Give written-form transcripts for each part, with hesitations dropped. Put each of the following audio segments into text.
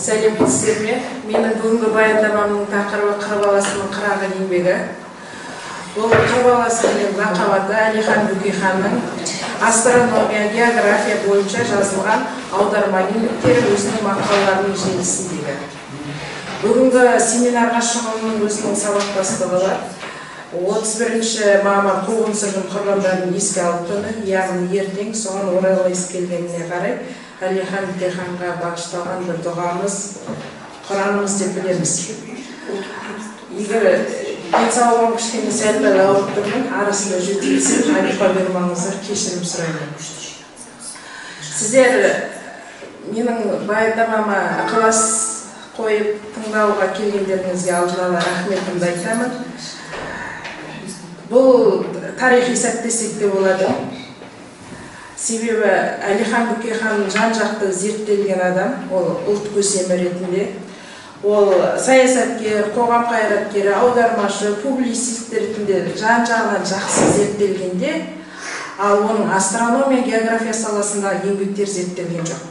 Сәлеметсіздер ме? Менің бүгінгі баяндамамның тақырыбы қыр баласының қырағы еңбегі. Бұл қыр баласының лақабаты Әлихан Бөкейханның астрономия, география бойынша жазылған аударма еңбектері өзінің мақалаларының желісіндегі. Бүгінгі семинарға шығуымның өзінің сабақ бастығы бар. 31 мамыр қуғын-сүргін құрбандарының еске алу күні, яғни ертең соған орайлас келгеніне қарай Әлихан Бөкейханға бағышталған бір дұғамыз, Құранымыз деп білеміз. Егер денсаулығым кішкене сәл-пәл ауырып тұрмын, арасында жөтелсем, айыпқа бермеңіздер, кешірім сұраймын. Сіздер менің баяндамама ықылас қойып тыңдауға келгендеріңізге алдын ала рахметімді айтамын. Бұл тарихи сәт десек те болады. Себебі Әлихан Бөкейхан жан-жақты зерттелген адам, ол ұлт көсемі ретінде. Ол саясаткер, қоғам қайраткері, аудармашы, публицист ретінде жан-жағынан жақсы зерттелгенде, ал оның астрономия, география саласындағы еңбектер зерттелген жоқ.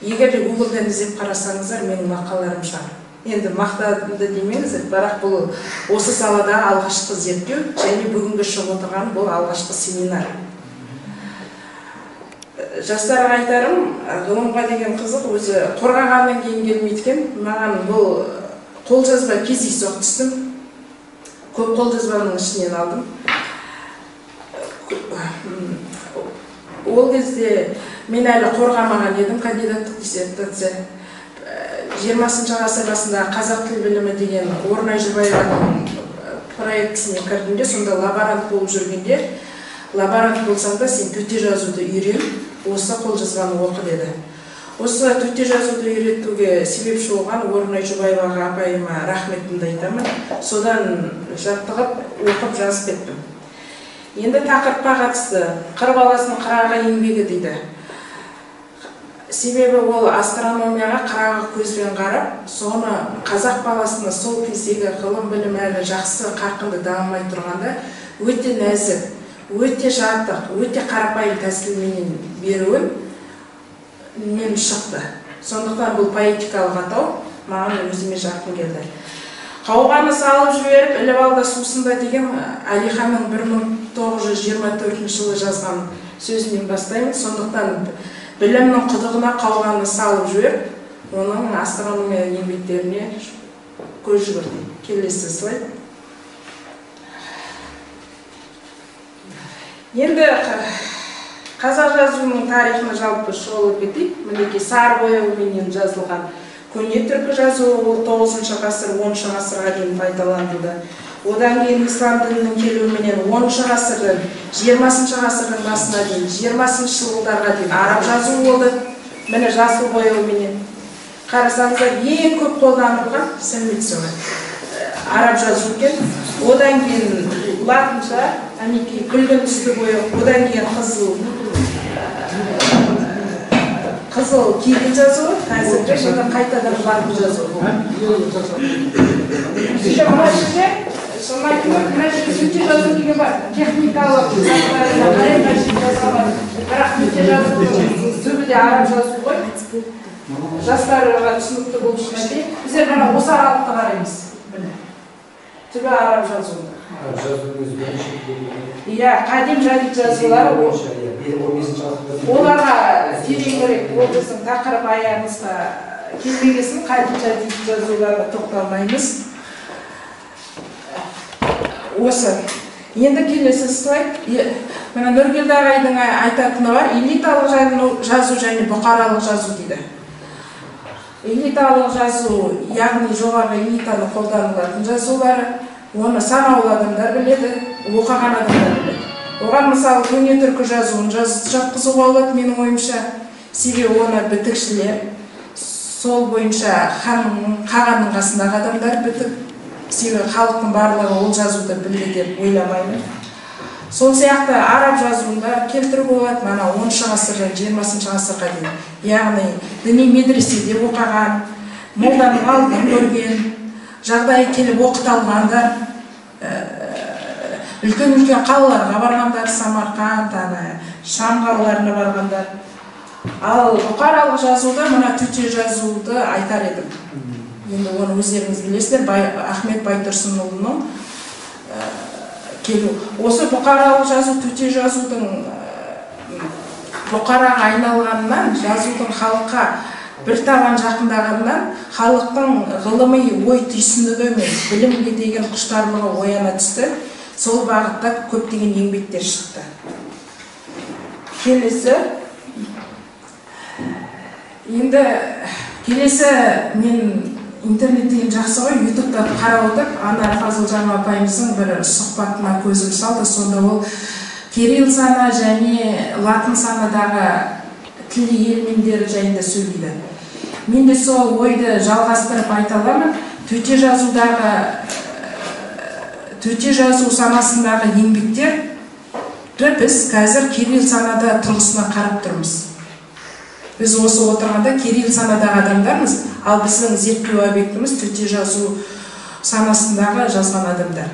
Егер де Google-дан іздеп қарасаңыздар, менің мақалаларым шығар. Енді мақтанды демеңіздер, бірақ бұл осы салада алғашқы зерттеу, және бүгінгі шығып отырған бұл алғашқы семинар. Жастарға айтарым, ғылымға деген қызық өзі қорғағаннан кейін келмейткен. Маған бұл қолжазба кездейсоқ түстім. Көп қолжазбаның ішінен алдым. Ол кезде мен әлі қорғамаған едім, кандидаттық диссертация. 20 ғасыр басындағы қазақ тіл білімі деген Орнай Жұбаеваның проектісіне кіргенде, сонда лаборант болып жүргенде, лаборант болсаң да сен төте жазуды үйрен, осы қолжазбаны оқы деді. Осы төте жазуды үйретуге себепші болған Орнай Жұбаеваға апайыма рахметімді айтамын. Содан жаттығып, оқып жазып кеттім. Енді тақырыпқа қатысты қыр баласының қырағы еңбегі дейді. Себебі ол астрономияға қырағы көзбен қарап, соны қазақ баласына сол кездегі ғылым білім әлі жақсы қарқынды дамымай тұрғанда өте нәзік, өте жатық, өте қарапайым тәсілменен беруін мен шықты. Сондықтан бұл поэтикалық атау маған өзіме жақын келді. Қауғаны салып жіберіп, іліп алда сусында деген Әлиханның 1924 жылы жазған сөзінен бастаймын. Сондықтан білімнің құдығына қауғаны салып жіберіп, оның астрономия еңбектеріне көз жүгірді. Келесі слайд. Енді қазақ жазуының тарихына жалпы шолып кетейік. Мінекей сары бояумен жазылған көне түркі жазуы 9 ғасыр, 10 ғасырға дейін пайдаланылды. Одан кейін ислам дінінің келуіменен 10 ғасырдан 20 ғасырдың басына дейін, 20 жылдарға дейін араб жазуы болды. Міне жасыл бояуменен қарасаңыздар, ең көп қолданылған сәлеметсіздер араб жазуы екен. Одан кейін латынша, әнекей күлгін түсті бояу, одан кейін қызыл киген жазуы, қазіргі және қайтадан латын жазуы. Мына жерде мына жерде төте жазу деген бар. Техникалық заттарына қарай қажет жазылған. Бірақ төте жазу түбі де араб жазу ғой. Жастарға түсінікті болуына дейін. Біздер мына осы аралықты қараймыз. Түбі араб жазуы. Иә, қадим жадид жазулары оларға тереңірек, ол біздің тақырып аяғымызға келмегесін қадим жадид жазуларға тоқталмаймыз. Осы. Енді келесі слайд. Мына Нұргелді ағайдың айтатыны бар. Элиталық жазу және бұқаралық жазу дейді. Элиталық жазу, яғни жоғары элитаны қолданылатын жазулары, оны санаулы адамдар біледі, оқыған адамдар біледі. Оған мысалы көне түркі жазуын жатқызуға болады менің ойымша. Себебі оны бітікшілер, сол бойынша қағанның қасындағы адамдар бітік. Себебі халықтың барлығы ол жазуды білді деп ойламаймын. Сол сияқты араб жазуында келтіруге болады, мана 10 ғасырдан 20 ғасырға дейін. Яғни діни медреседе оқыған, молданың алдын көрген, жағдайы келіп оқыталғандар, үлкен-үлкен қалаларға барғандар, Самарқанд, Шам қалаларына барғандар, Ал бұқаралық жазуды, мына төте жазуды айтар едім. Енді оны өздеріңіз білесіздер, Ахмет Байтұрсынұлының келу. Осы бұқаралық жазу, төте жазудың бұқараға айналғанынан, жазудың халыққа бір табан жақындағаннан, халықтың ғылыми ой түйсінігі мен білімге деген құштарлығы ояна түсті. Сол бағытта көптеген еңбектер шықты. Келесі мен интернеттен жақсы ғой, ютубта қарап отырып, Анар Фазылжан апайымыздың бір сұхбатына көзім салды. Сонда ол кирилл сана және латын санадағы тіл елмендері жайында сөйлейді. Мен де сол ойды жалғастырып айта аламын. Төте жазу санасындағы еңбектер біз қазір кирилл санада тұрғысына қарап тұрмыз. Біз осы отырғанда кирилл санадағы адамдармыз, ал біздің зерттеу объектіміз төте жазу санасындағы жазған адамдар.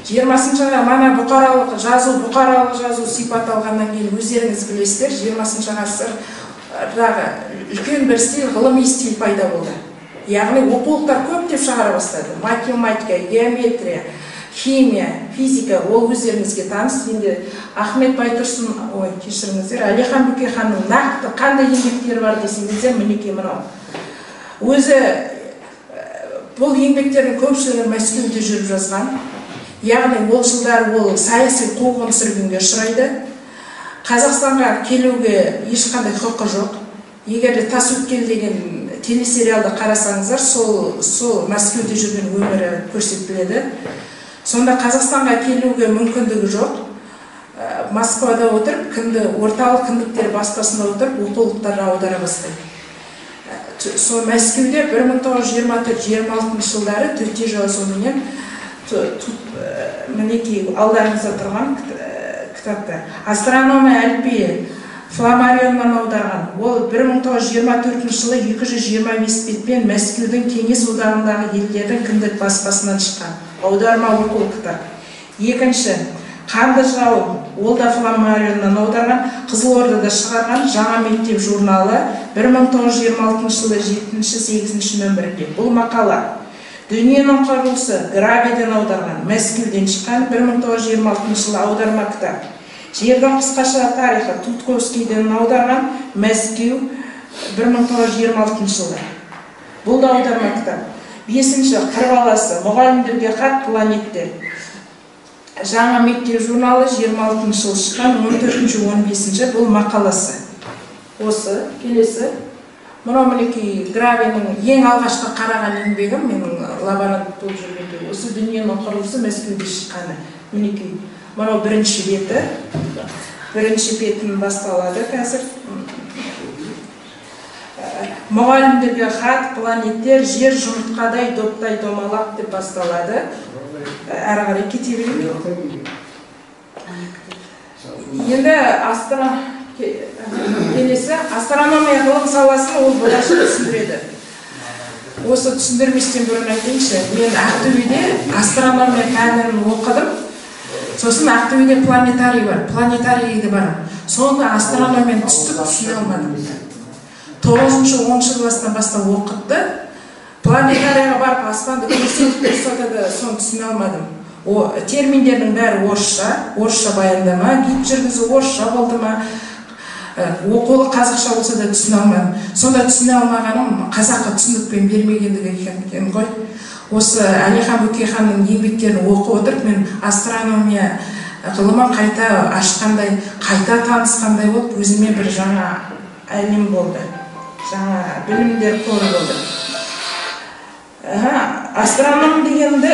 20-шы мана бұқаралық жазу сипат алғаннан кейін өздеріңіз білесіздер, 20-шы ғасырдағы үлкен бір стиль, ғылыми стиль пайда болды. Яғни оқулықтар көптеп шығара бастады. Математика, геометрия, химия, физика, ол өздеріңізге таныс. Енді Ахмет Байтұрсын, кешіріңіздер, Әлихан Бөкейханның нақты қандай еңбектері бар десеңіздер, мінекей мынау. Өзі бұл еңбектердің көпшілігі Мәскеуде жүріп жазған. Яғни ол жылдар ол саяси қуғын сүргінге ұшырайды. Қазақстанға келуге ешқандай құқы жоқ. Егер де Тасөткел деген телесериалды қарасаңыздар, сол Мәскеуде жүрген өмірі көрсетіледі. Сонда Қазақстанға келуге мүмкіндігі жоқ. Москвада отырып, орталық кіндіктер баспасында отырып, оқулықтарды аудара бастайды. Сол Мәскеуде 1924-26 жылдары төте жазуымен мінекей алдарыңызда тұрған кітаптар. Астрономия әліпбиі Фламарионнан аударған. Ол 1924 жылы 225 бетпен Мәскеудің Кеңес одағындағы елдердің кіндік баспасынан шыққан аударма оқулықтар. Екінші, Қанды жауын, ол да Фламарионнан аударған, Қызылордада шығарған жаңа мектеп журналы 1926 жылы 7-8 нөмірінде. Бұл мақала Дүниенің құрылысы Граведен аударған, Мәскеуден шыққан 1926 жылы аударма кітап. Жердің қысқаша тарихы Тутковскийден аударған, Мәскеу 1926 жылы. Бұл да аударма кітап. Бесінші, Қырбаласы, мұғалімдерге хат, планеттер. Жаңа мектеп журналы 26 жыл шыққан, 14-15 бұл мақаласы. Осы, келесі. Мұнау мінекей Гравенің ең алғашқы қараған еңбегі, менің лаборант болып жүргенде, осы Дүниенің құрылысы Мәскеуде шыққаны. Мінекей, мұнау бірінші беті. Бірінші бетін басталады қазір. Мұғалімдерге хат, планеттер, жер жұмыртқадай, доптай, домалақ деп басталады. Әрі қарай кете берейін. Енді келесі астрономия ғылым саласын ол болашақ түсіндіреді. Осы түсіндірместен бұрын айтайыншы, мен Ақтөбеде астрономия пәнін оқыдым. Сосын Ақтөбеде планетарий бар, планетарийге барам. Соны астрономияны түсіне алмадым. 9-10 класстан бастап оқытты. Планетарийға барып аспанды көрсетіп да соны түсіне алмадым. Терминдердің бәрі орысша баяндама, гид жүргізу орысша болды ма, оқулы қазақша болса да түсіне алмадым. Сонда түсіне алмағаным қазаққа түсінікпен бермегендігі екен ғой. Осы Әлихан Бөкейханның еңбектерін оқып отырып, мен астрономия ғылымы қайта ашқандай, қайта танысқандай болып, өзіме бір жаңа әлем болды. Жаңа білімдер қоры болды. Астроном дегенді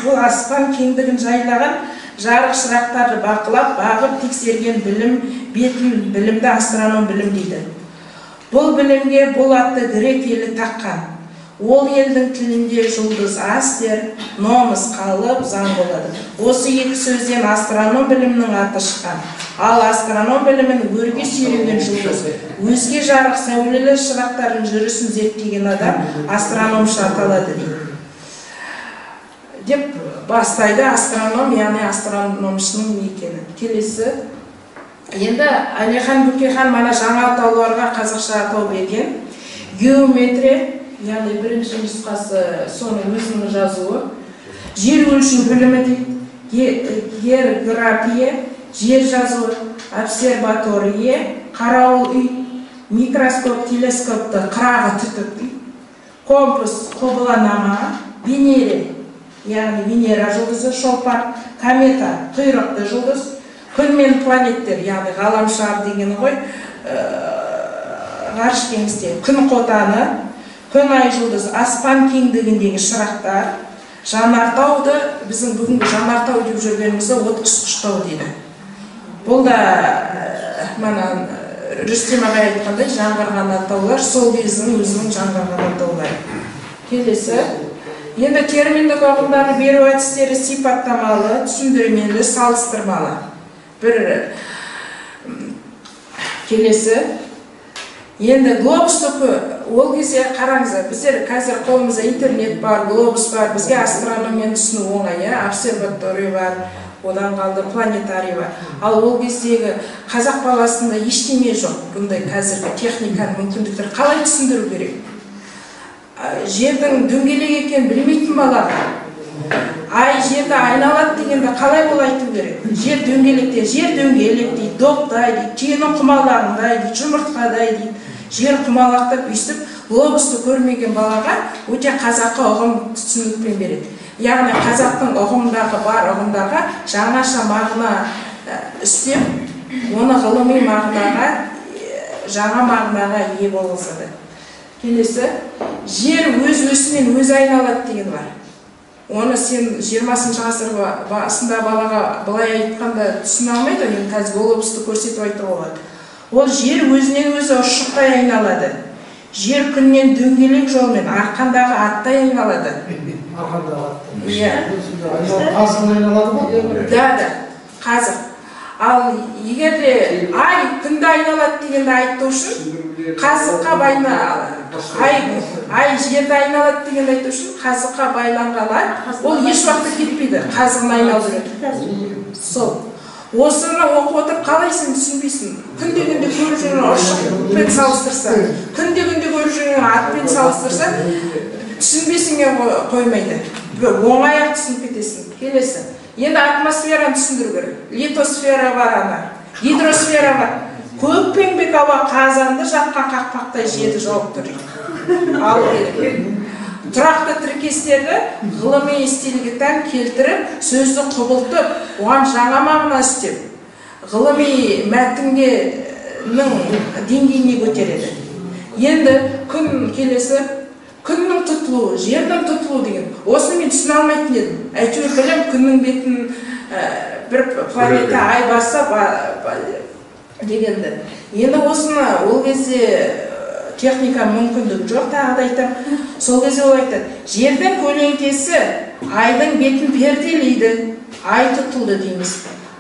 бұл аспан кеңдігін жайлаған жарық шырақтарды бақылап, бағып тексерген білімді астроном білім дейді. Бұл білімге бұл атты грек елі таққан. Ол елдің тілінде жұлдыз астер, номыз қалып, заң болады. Осы екі сөзден астроном білімнің аты шыққан. Ал астроном білімін өрге сүйреген жұлдыз, өзге жарық сәулелі шырақтардың жүрісін зерттеген адам астрономша аталады дейді. Деп бастайды астроном, яғни астрономшының екені. Келесі Енді Әлихан Бөкейхан мана жаңа атауларға қазақша атау берген. Геометрия, яғни бірінші нұсқасы соның өзінің жазуы. Жер өлшеу білімі дейді, география, жер жазуы, обсерватория, қарауыл үй, микроскоп, телескопты қырағы түтіп дейді. Компас, құбыланама, Венера, яғни Венера жұлдызы, шолпан, комета, құйрықты жұлдыз, күн мен планеттер, яғни ғаламшар деген ғой, ғарыш кеңістігі, күн қотаны, күн ай жұлдыз, аспан кеңдігіндегі шырақтар, жанартауды, біздің бүгінгі жанартау деп жүргенімізді отқышқыштау дейді. Бұл да мана Рүстем ағай айтқандай жаңғырған атаулар, сол кездің өзінің жаңғырған атаулары. Келесі, енді терминдік ұғымдарды беру әдістері сипаттамалы, түсіндірмелі, салыстырмалы. Келесі, енді глобустық ол кезде қараңыздар, біздер қазір қолымызда интернет бар, глобус бар, бізге астрономияны түсіну оңай, обсерватория бар, одан қалды планетарий бар. Ал ол кездегі қазақ баласында ештеме жоқ. Бұндай қазіргі техниканың мүмкіндіктері қалай түсіндіру керек? Жердің дөңгелек екенін білмейтін балаға ай жерді айналады дегенде қалай ол айту керек? Жер дөңгелекте, жер дөңгелек дейді, доқтай дейді, түйенің құмалағындай дейді, жұмыртқадай дейді. Жер құмалақтап өйстіп, глобусты көрмеген балаға өте қазақы ұғым түсінікпен береді. Яғни қазақтың ұғымдағы бар ұғымдарға жаңаша мағына үстеп, оны ғылыми мағынаға, жаңа мағынаға ие болғызады. Келесі, жер өз өсінен өзі айналады деген бар. Оны сен 20-шы ғасыр басында балаға былай айтқанда түсіне алмайды, мен қазір глобусты көрсетіп айтуға болады. Ол жер өзінен өзі ұшықтай айналады. Жер күннен дөңгелек жолмен арқандағы аттай айналады. Арқандағы аттай. Қазығын айналады ма? Да, қазық. Ал егерде ай күнді айналады дегенде айту үшін қазыққа ай жерді айналады дегенде айту үшін қазыққа байланған ай, ол еш уақытта кетпейді, қазығын айналдырады. Сол. Осыны оқып отырып қалайсың түсінбейсің. Күнде-күнде көріп жүрген ұшықпен салыстырса, күнде-күнде көріп жүрген атпен салыстырса, түсінбесіңе қоймайды. Оңай-ақ түсініп кетесің. Келесі. Енді атмосфераны түсіндіру керек. Литосфера бар ана, гидросфера бар. Көкпеңбек ауа қазанды жаққан қақпақтай жеді жауып тұр. Ал керек. Тұрақты тіркестерді ғылыми стильге тән келтіріп, сөзді құбылтып, оған жаңа мағына істеп, ғылыми мәтіннің деңгейіне көтереді. Енді күн келесі, күннің тұтылуы, жердің тұтылуы деген. Осыны мен түсіне алмайтын едім. Әйтеуір білем, күннің бетін бір планета ай басса дегенді. Енді осыны ол кезде техника мүмкіндік жоқ, тағы да айтам. Сол кезде ол айтады, жердің көлеңкесі айдың бетін перделейді, ай тұтылды дейміз.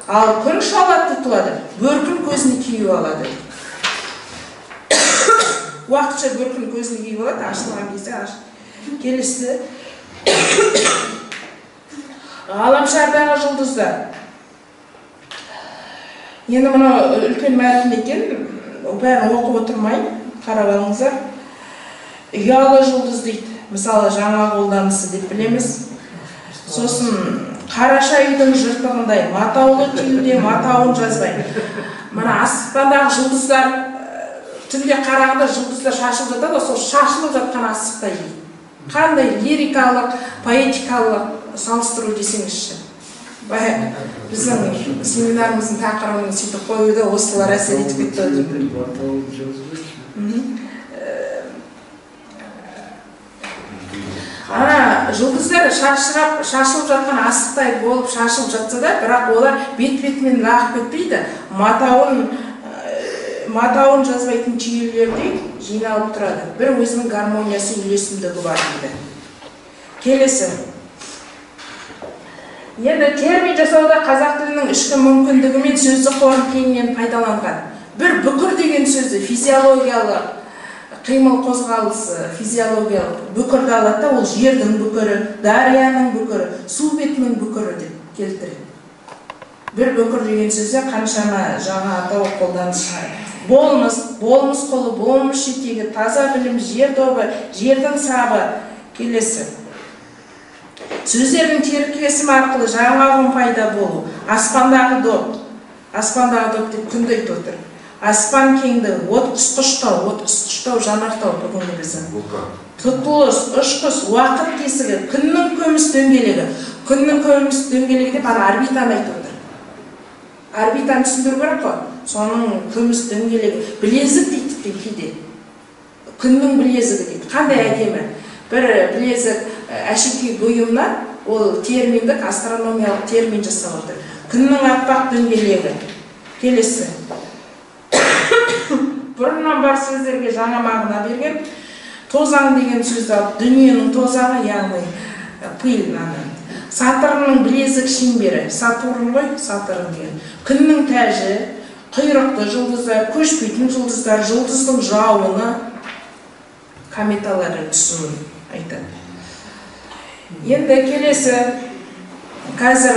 Ал күн шала тұтылады, бөркін көзіне киіп алады. Уақытша бөркін көзіне киіп алады, ашылған кезде ашылады. Келесі, ғаламшардағы жұлдыздар. Енді мұны үлкен мәлім екен, бәрін оқып отырмай, қарап алыңыздар. Ұялы жұлдыз дейді, мысалы жаңа қолданысы деп білеміз. Сосын қараша үйдің жыртығындай, матаулы түйілде матауын жазбай. Мына аспандағы жұлдыздар, түнде қарағанда жұлдыздар шашылып жатады, сол шашылып жатқан асықтай дейді. Қандай лирикалық, поэтикалық салыстыру десеңізші. Біздің семинарымыздың тақырыбын сөйтіп қоюда осылар әсер етіп кетті. Жұлдыздар шашылып жатқан асықтай болып шашылып жатса да, бірақ олар бет-бетімен лағып кетпейді. Матауын жазбайтын түйелердей жиналып тұрады. Бір өзінің гармониясы, үйлесімдігі бар дейді. Келесі. Енді термин жасауда қазақ тілінің ішкі мүмкіндігі мен сөздік қорын кеңінен пайдаланған. Бір бүкір деген сөзді физиологиялық қимыл қозғалысы, физиологиялық бүкірді алады, ол жердің бүкірі, дарияның бүкірі, су бетінің бүкірі деп келтіреді. бір бүкір деген сөзде қаншама жаңа атау қолданыс болмыс қолы, болмыс жетегі, таза білім, жер добы, жердің сабы. Келесі. Сөздердің теркесімі арқылы жаңа ұғым пайда болу. Аспандағы доп деп күнді айтып отыр. Аспан кеңді, от құсқыштау, жанартау бүгінгі біздің. Тұтылыс, ұшқыс, уақыт кесігі, күннің көміс дөңгелегі. Күннің көміс дөңгелегі деп орбитаны айтып отыр. Орбитаны түсіндіру керек қой. Соның көміс дөңгелегі. Білезік дейді кейде. Күннің білезігі дейді. Қандай әдемі? Бір білезік әшекей бұйымнан ол терминдік, астрономиялық термин жасап отыр. Күннің аппақ дөңгелегі. Келесі. Бұрыннан бар сөздерге жаңа мағына берген. Тозаң деген сөзді алып, дүниенің тозаңы, яғни пыл. Сатырынның білезік шеңбері, Сатурн ғой, Сатырн деген. Күннің тәжі, құйрықты жұлдыздар, көшпейтін жұлдыздар, жұлдыздың жауыны, кометалардың түсуін айтады. Енді келесі, қазір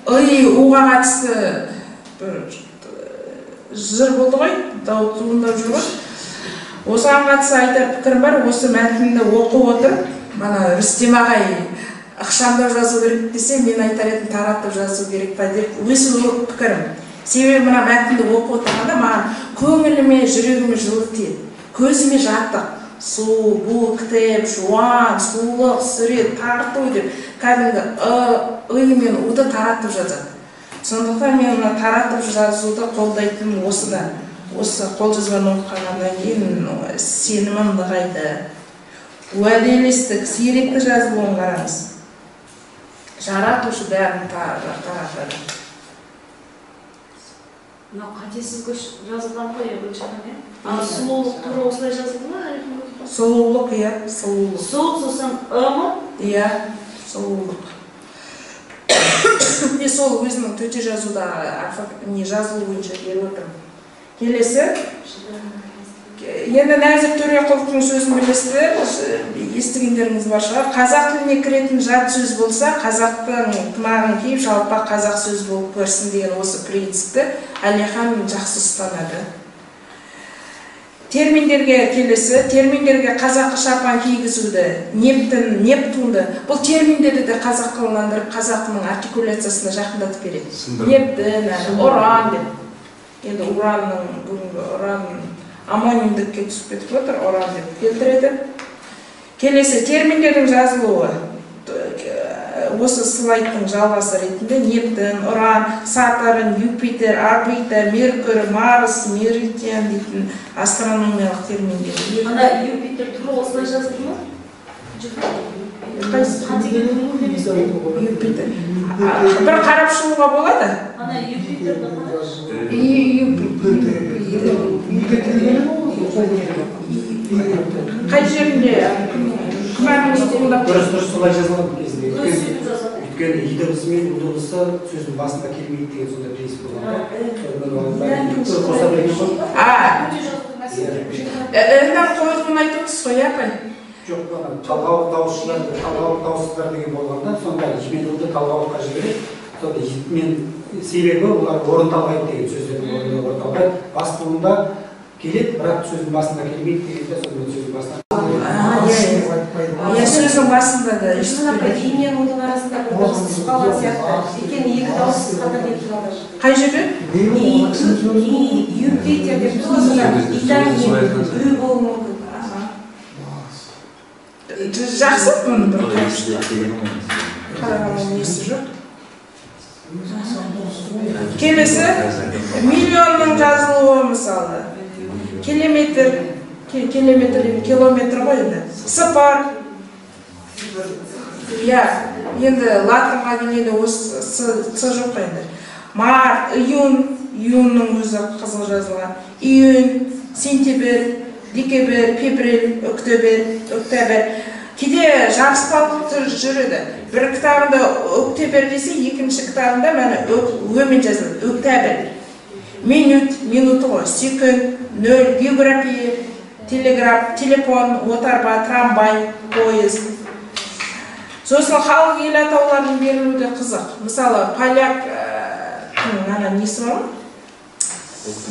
ұға қатысты жыр болды ғой, дау туындап жүр ғой. Осыған қатысты айтар пікірім бар, осы мәтінді оқып отыр. Бана Рүстем ағай ықшамдап жазу керек десе, мен айтар едім таратып жазу керек па деп, өзі пікірім. Себебі мына мәтінді оқып отырғанда маған көңіліме, жүрегіме жылы тиеді. Көзіме жаттық. Су, бұл, кітап, жуан, сұлулық, сурет, тарту деп, кәдімгі ы мен уды таратып жазады. Сондықтан мен таратып жазуды қолдайтын осыдан. Осы қолжазбаны оқығаннан кейін сенімім нығайды. Уәделестік, сиректі жазылуын қараңыз. Жаратушы бәрін таратады. Мынау қатесіз жазылған ғой, Гүлшахан. Сұлулық туры осылай жазылды ма? Сұлулық, иә, сұлулық. Сұлулық сосын ы-ма? Иә, сұлулық. Сол өзінің төте жазуда жазылу бойынша беріп отырмын. Келесі. Енді Нәзір Төреқұловтың сөзін білесіздер, естігендеріңіз бар шығар. Қазақ тіліне кіретін жат сөз болса, қазақтың тымағын киіп жалпақ қазақ сөз болып көрсін деген осы принципті Әлихан жақсы ұстанады. Терминдерге келесі, терминдерге қазақы шапан кигізуді, нептунды. Бұл терминдерді де қазақ қылындырып, қазақтың артикуляциясына жақындатып береді. Нептін, уран деп. Енді уранның, бүгінгі уран амонимдікке түсіп кетіп отыр, уран деп келтіреді. Келесі, терминдердің жазылуы. Осы слайдтың жалғасы ретінде Нептун, Уран, Сатурн, Юпитер, Орбита, Меркурий, Марс, Меридиан дейтін астрономиялық терминдер. Ана Юпитер туры осылай жазылды ма? Юпитер. Бір қарап шығуға болады? Ана Юпитерді қай жерінде? Күмәніміз туындап дұрыс солай жазылған кезінде. Өйткені идыбысымен ұдыбысы сөздің басында келмейді деген сондай принцип қойылғын айтыңыз ғой, апай? Жоқ, талғауық дауыссыздар деген болғанда, сонда жіберілді талғауыққа жібереді. Сонда мен себебі олар орындалмайды деген сөздердің орындалып орындалмайды. Бас буында келеді, бірақ сөздің басында келмейді дегенде сонымен сөздің басында. Сөздің басында да имен оның арасында бір дауыссыз қалған сияқты. Екен екі дауыссыз қатар кетіп қалды. Қай жерде? Юпитер деп идан үй болуы мүмкін. Жақсы мұны бір қарағанның несі жоқ. Келесі, миллионның жазылуы мысалы. Километр ғой енді. Сыпар. Енді латынға келгенде осы С жоқ енді. Март, июнның өзі қызыл жазылған. Июнь, сентябрь, декабрь, февраль, октябрь. Кейде жарыспалық жүреді. Бір кітабында октябрь десе, екінші кітабында өмен жазылады. Октябрь. Минуты ғой. Секунд, нөл, география, телеграф, телефон, отарба, трамвай, поезд. Сосын халық ел атауларының берілуі де қызық. Мысалы, поляк папалықтың ана несі бар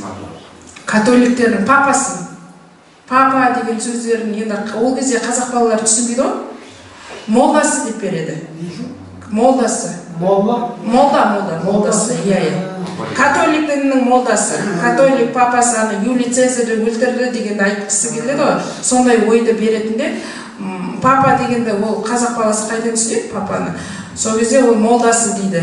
ма? Католиктердің папасын. Папа деген сөздерін енді ол кезде қазақ балалар түсінбейді ғой. Молдасы деп береді. Молдасы. Молдасы, иә. Католик дінінің молдасы. Католик папасы аны Юлий Цезарьді өлтірді дегенді айтқысы келеді ғой. Сондай ойды беретінде папа дегенде ол қазақ баласы қайдан түсінеді папаны. Сол кезде ол молдасы дейді.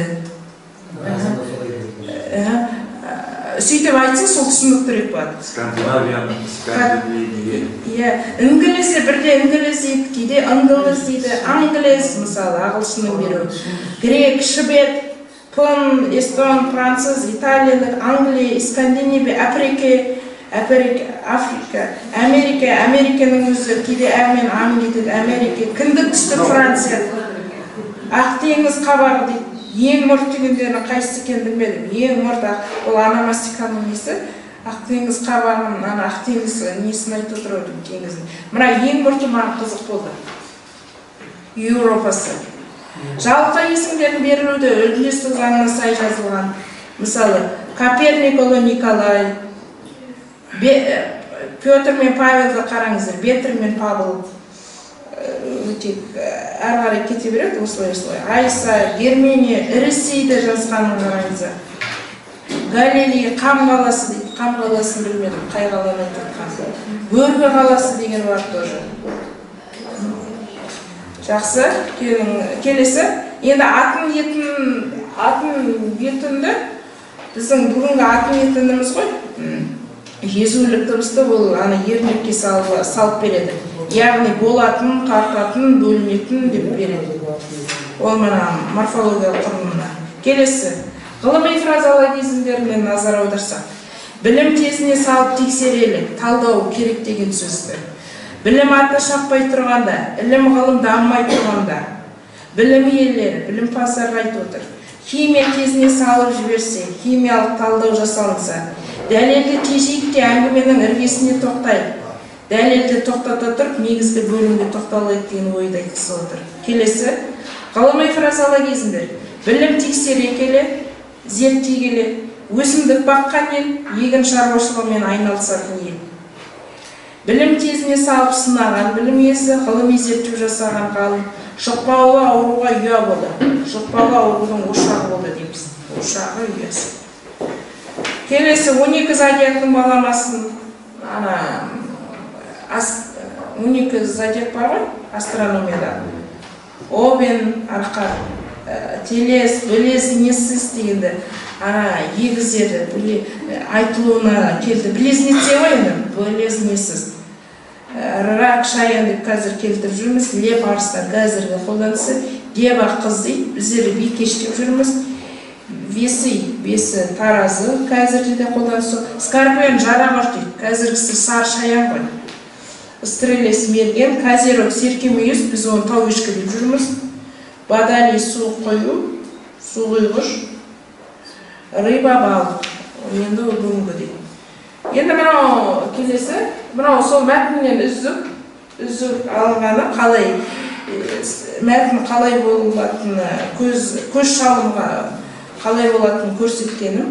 Сөйтіп айтса, сол түсініктірек болады. Скандинавияның скандинавия. Иә, інглесе бірде інглес дейді, кейде ыңғылыз дейді, англес, мысалы, ағылшынның беру. Грек, швед, пон, эстон, француз, италиялық, англия, скандинавия, Африка, Американың өзі кейде әмен ам дейді, Америка, кіндік түстік Франция, ақ теңіз қабағы дейді. Ең мұрт дегендерінің қайсысы екен білмедім. Ең мұрт ол аномастиканың несі. Ақтеңіз қабағын, ақтеңіз несін айтып отыр теңізін. Мына ең мұрты маған қызық болды. Еуропасы. Жалпы есімдерін берілуді үлгілестік заңына сай жазылған. Мысалы, Коперник ұлы Николай, Петр мен Павелді қараңыздар, Петр мен Павел. Әрі қарай кете береді, осылай. Айса, Гермения, Ресейді жазғанын қараңыздар. Галилей, Қам қаласы дейді. Қам қаласын білмедім, қай қаланы айтқан. Бөргі қаласы деген бар тоже. Жақсы, келесі. Енді атын етінді, біздің бүгінгі атын етініміз ғой. Езулік дыбысты ол ермекке салып береді. Яғни болатын, қартатын, бөлінетін деп береді. Ол мына морфологиялық құрылымына. Келесі. Ғылыми фразеологизмдермен назар аударсақ. Білім тезіне салып тексерелік, талдау керек деген сөзді. Білім аты шаппай тұрғанда, ілім ғылым дамымай тұрғанда, білім иелері, білімпаздарға айтып отыр. Химия тезіне салып жіберсе, химиялық талдау жасалынса, дәлелді тежейікте әңгіменің іргесіне тоқтайды. Дәлелді тоқтата тұрып, негізгі бөлімге тоқталайық деген ойды айтқысы отыр. Келесі, ғылыми фразеологизмдер. Білім тексере келе, зерттей келе, өсімдік баққан ел, егін шаруашылығымен айналысатын ел. Білім тезіне салып сынаған білім иесі, ғылыми зерттеу жасаған ғалым, жұқпалы ауруға ұя болды. Жұқпалы аурудың ошағы болды дейміз. Ошағы ұясы. Келесі, 12 зодиактың баламасын, 12 зодиак бар ғой, астрономияда. Овен, арқар, телес, білез, несіз дегенді, егіздері айтылуына келді. Білезнеце ғой енді, білез, несіз. Рак, шаян деп қазір келтіріп жүрміз, леп, арыстан, қазіргі қолданысы, деба, қыз дейді, біздері бикеш деп жүрміз. Бесі, таразы, қазірде де қолданысы. Скорпион, жарағыш дейді, қазіргісі сар, шаян ғой. Стрелес, мерген, козерог, серкемүйіз, біз оны тау ешкі деп жүрміз. Бадали, су қою, су құйғыш, рыба, балық. Енді ол бүгінгі дейді. Енді мынау келесі, мынау сол мәтіннен үзіп алынғаны қалай, мәтін қалай болатыны, көз шалымға қалай болатыны көрсеткенім.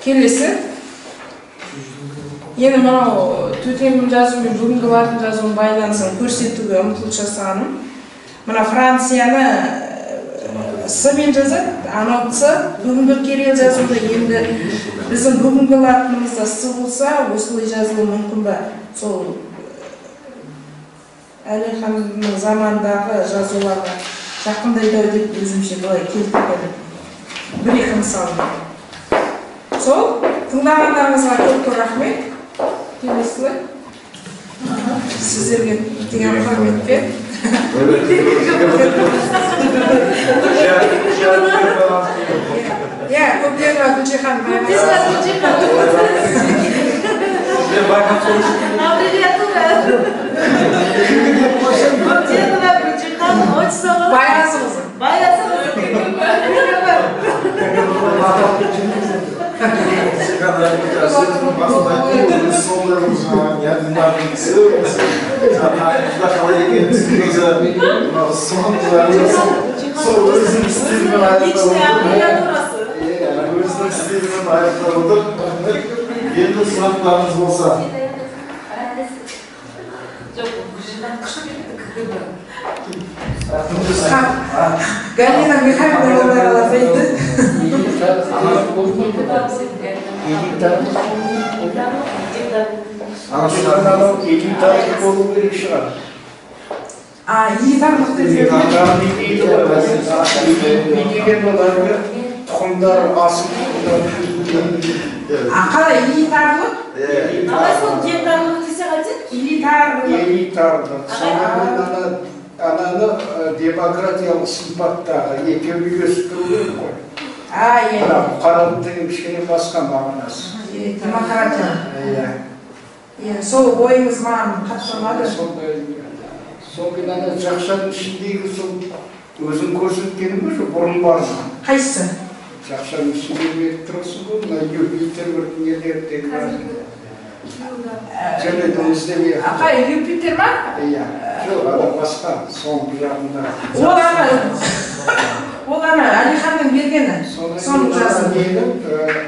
Келесі, енді мынау төтемін жазу мен бүгінгі латын жазуын байланысын көрсетуге ұмтылыс жасағаным. Мына Францияны С-мен жазады, анау С, бүгінгі Кирилл жазуды енді біздің бүгінгі латынымызда С болса, осылай жазылуы мүмкін ба? Сол Әлиханның замандағы жазуларға жақындайды деп өзімше былай келтіреді. Бір-екі мысалы. Сол, тыңдағандарыңызға көп рахмет. Келесілі. Сіздерге деген құрметпен. Я, көптен Гүлжихан. Son Личный амбулаторасы. Өзінің стилінің аяқтап отыр. Енді сұрақтарыңыз болса. Галина Михайловна алатайды. Элитарлық болу керек шығар. Елитарлық деп деген оларға тұқымдар асыл қалай елитарлық? Ағай сол гендарлық десе қайтеді? элитарлық. Ананы демократиялық сипаттағы екеу үйлесіп тұру керек қой. Бірақ қаралы деген кішкене басқа мағынасы. Демократия. Сол ойыңыз маған қатты ұнады. Сол ана жақшаның ішіндегі сол өзің көрсеткенің бе жоқ бұрын бар ма? Қайсысы? Жақшаның ішінде беріп тұрсың ғой, мына Юпитер бір нелердегі бар. Және діңіздегі. Апай, Юпитер ма? Иә, жоқ, ана басқа, соңғы жағында. Ол ана Алиханның бергені. Соны жазды.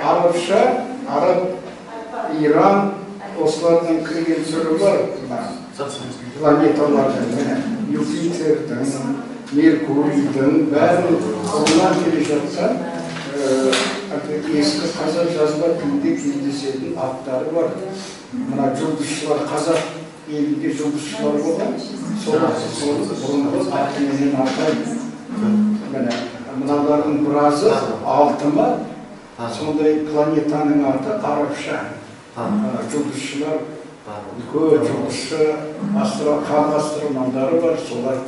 Арабша, араб, Иран, осылардан кірген түрі бар. Планеталардың, Юпитердің, Меркурийдің, бәрін қолынан келе жатқан ескі қазақ жазба тілінде кездесетін аттары бар. Мына жұлдызшылар, қазақ елінде жұлдызшылар болған, сол бұрынғы атыменен атайды. Мыналардың біразы алтыма, сондай планетаның аты арабша. Жұлдызшылар, көп жұлдызшы, халық астрономдары бар, солар.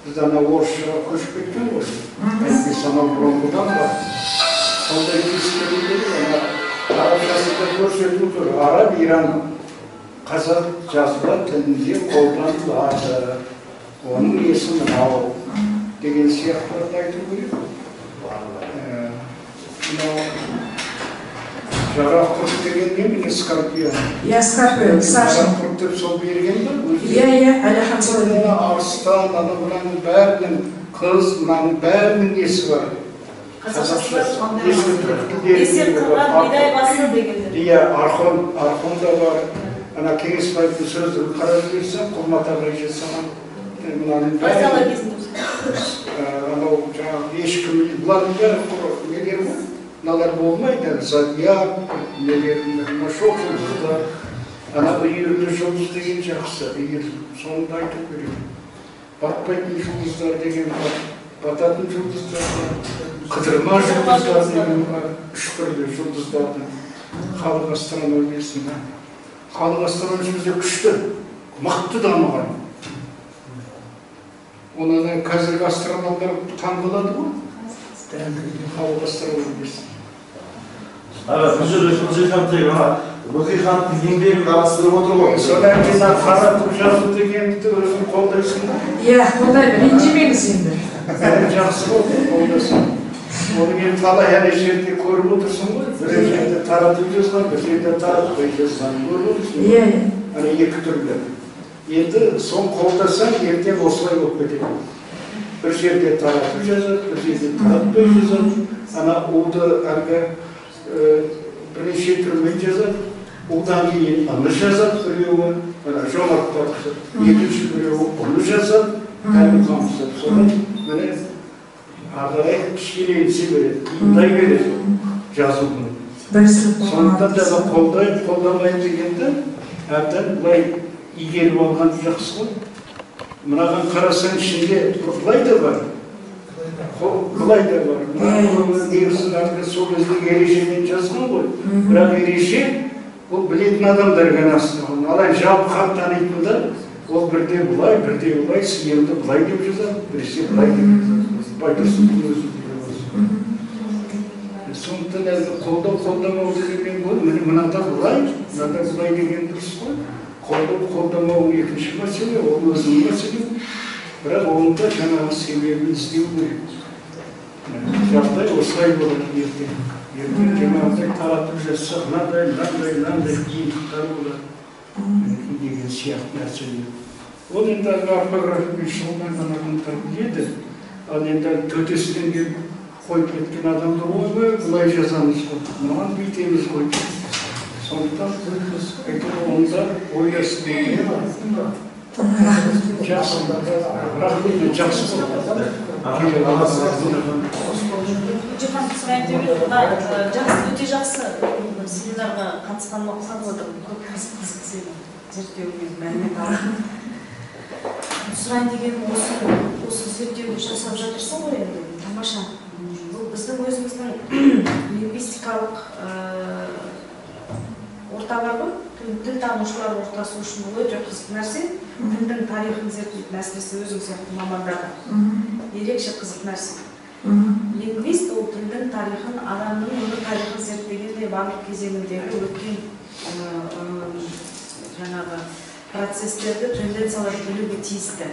Біз ана орысшаға көшіп кеткен ғой. Әйтпесе санау бұрынғыдан бар. Сондай кескендері, арабшасында көрсетіп тұр. Араб, Иран, қазақ жазба тілінде қолданылады. Оның есімі мынау деген сияқтарды айту керек. Жарақ құрт деген не міне скорпион? Скорпион, Саша. Жарақ құрт деп сол берген ба? Алихан солай. Арыстан, мынаның бәрінің қыз, мынаның бәрінің несі бар. Десе қырған бидай басы дегендер. Иә, архон да бар. Ана Кеңесбаевтың сөзді қарап берсем, Құлматаға жасаған мынаның Фазиала кезінде. Анау жаңағы ешкім бұлардың бәрі нелер ма? Мыналар болмайды, зодиак, нелер, шоқ жұлдыздар. Ана үйірлі жұлдыз деген жақсы, соны айту керек. Батпайтын жұлдыздар деген бар, бататын жұлдыздар бар, қыдырма жұлдыздар деген бар, үш түрлі жұлдыздардың халық астрономиясында. Халық астрономиясында күшті, мықты дамыған. Оны қазіргі астрономдар таңғалады ғой? Халық астрономиясы. Бұл жерде Бөкейхан тек Бөкейхановтың еңбегін қарастырып отыр ғой. Содан кейін қаратып жазу дегенді өзің қолдайсың ба? Иә, қолдаймын, ренжімеңіз енді. Жақсы болды, қолдайсың. Оны мен талай әне жерде көріп отырсың ғой. Бір жерде таратып жазған, бір жерде таратпай жазған көріп отырсың. Иә. Ана екі түрлі. Енді сон қолдасаң, ертең осылай болып кетеді. Bir жерде таратып жазады, бір жерде таратпай жазады. Ана уды әлгі бірнеше түрмен жазады. Удан кейін аны жазады біреуі, жомарт тартып, екінші біреуі оны жазады, әлі қамсып. Содан міне ағарай кішкенейінсе береді, қиындай береді жазуын. Сондықтан да қолдамайды дегенде әбден бұлай игеріп алған жақсы ғой. Мынаған қарасаң ішінде бұлай да бар. Бұлай да бар. Негізін әлгі сол кездегі ережемен жазған ғой. Бірақ ереже ол білетін адамдар ғана астырған. Алай жалпы хат танитындар ол бірде бұлай, бірде бұлай, сиемді бұлай деп жазады, біресе бұлай деп жазады. Байтұрсынның өзі біліп olsun. Сондықтан әлгі қолдау деген ғой. Мынада бұлай, мынада бұлай деген дұрыс қой. Қолдамау екінші мәселе, ол өзінің мәселе. Бірақ оның да жаңағы себебін іздеу керек. Жағдай осылай болады ертең. Ертең жаңағыдай таратып жатса, мынандай қиындықтар болады деген сияқты нәрселер. Ол енді орфографиямен шұғылданғандар біледі. Ал енді төтесінен келіп қойып кеткен адамдар ойбай былай жазамыз ғой, мынаны бүйтеміз ғой. Сондықтан біз онда ойласын деген жақсы Жихан сұрайын деп өте жақсы семинарға қатысқаныма қуанып отырмын. Көп қызық зерттеумен мәлімет алып. Сұрайын дегенім осы зерттеуді жасап жатырсың ғой енді, тамаша. Бұл біздің өзіміздің лингвистикалық орта бар ғой, тіл танушылар ортасы үшін өте қызық нәрсе. Тілдің тарихын зерттейтін әсіресе өзің сияқты мамандарға ерекше қызық нәрсе. Лингвист ол тілдің тарихын, адамның өмір тарихын зерттегенде барлық кезеңіндегі өткен жаңағы процестерді, тенденцияларды білуге тиісті.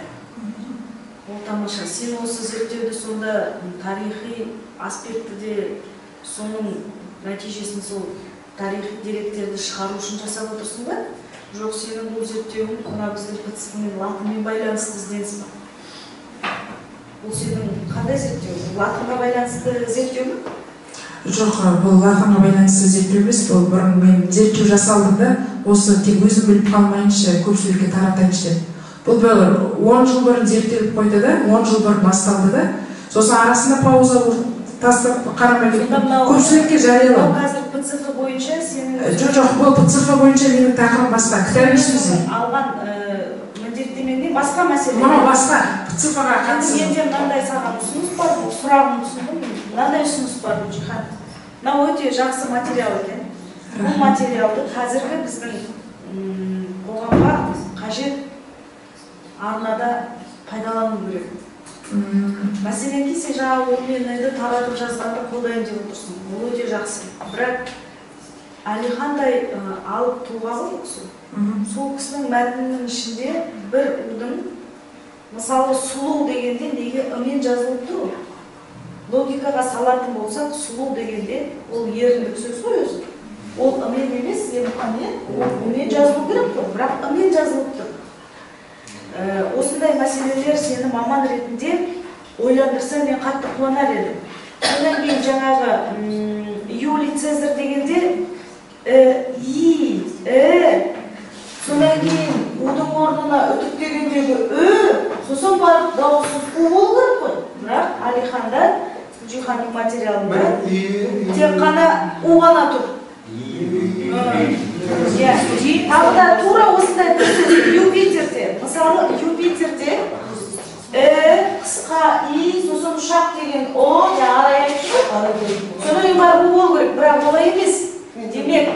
Ол тамаша. Сен осы зерттеуді сонда тарихи аспектіде соның нәтижесін сол тарихи деректерді шығару үшін жасап отырсың ба? Жоқ, сенің бұл зерттеуің мына біздің ПЦФ-мен латынмен байланысты ізденісі ме? Бұл сенің қандай зерттеу? Латынға байланысты зерттеу ме? Жоқ, бұл латынға байланысты зерттеу емес, бұл бұрын мен зерттеу жасалды да, осы тек өзім біліп қалмайыншы, көпшілікке таратайыншы деп. Бұл 10 жыл бұрын зерттеліп қойды да, 10 жыл бұрын басталды да, сосын арасында пауза тастап қарамай кетті. Көпшілікке жариялау. Қазір ПЦФ бойынша сенің... Жоқ, бұл ПЦФ бойынша менің тақырыбым басқа. Кітап ешімізде. Алған міндеттемеңде басқа мәселе. Мұны басқа. ПЦФ-ға қатысты. Менде мынандай саған ұсыныс бар, сұрағым түсіндім. Мынандай ұсыныс бар, Жихан. Мынау өте жақсы материал екен. Бұл материалды қазіргі біздің қоғамға қажет арнада пайдалану керек. Мәселен сен жаңа өлмені таратып жазғанды қолдайын деп отырсың. Ол өте жақсы. Бірақ Әлихандай алып тұлға ғой кісі. Сол кісінің мәтінінің ішінде бір удың, мысалы сұлу дегенде неге ымен жазылып тұр? Логикаға салатын болсақ, сұлу дегенде ол ерлік сөз ғой өзі. Ол ымен емес, ымен жазылып керек қой, бірақ ымен жазылып тұр. Осындай мәселелер сені маман ретінде ойландырса, мен қатты қуанар едім. Одан кейін жаңағы Юлий Цезарь дегенде содан кейін удың орнына үтік дегендегі сосын барып дауыссыз у болу керек қой. Бірақ Әлиханда, Жиханның материалында тек қана у ғана тұр. Тағы да тура осындай бір сөз Юпитерде, мысалы Юпитерде қысқа и, сосын ұшақ деген о, арай айтты. Содан кейін барып у болу керек, бірақ олай емес. Демек,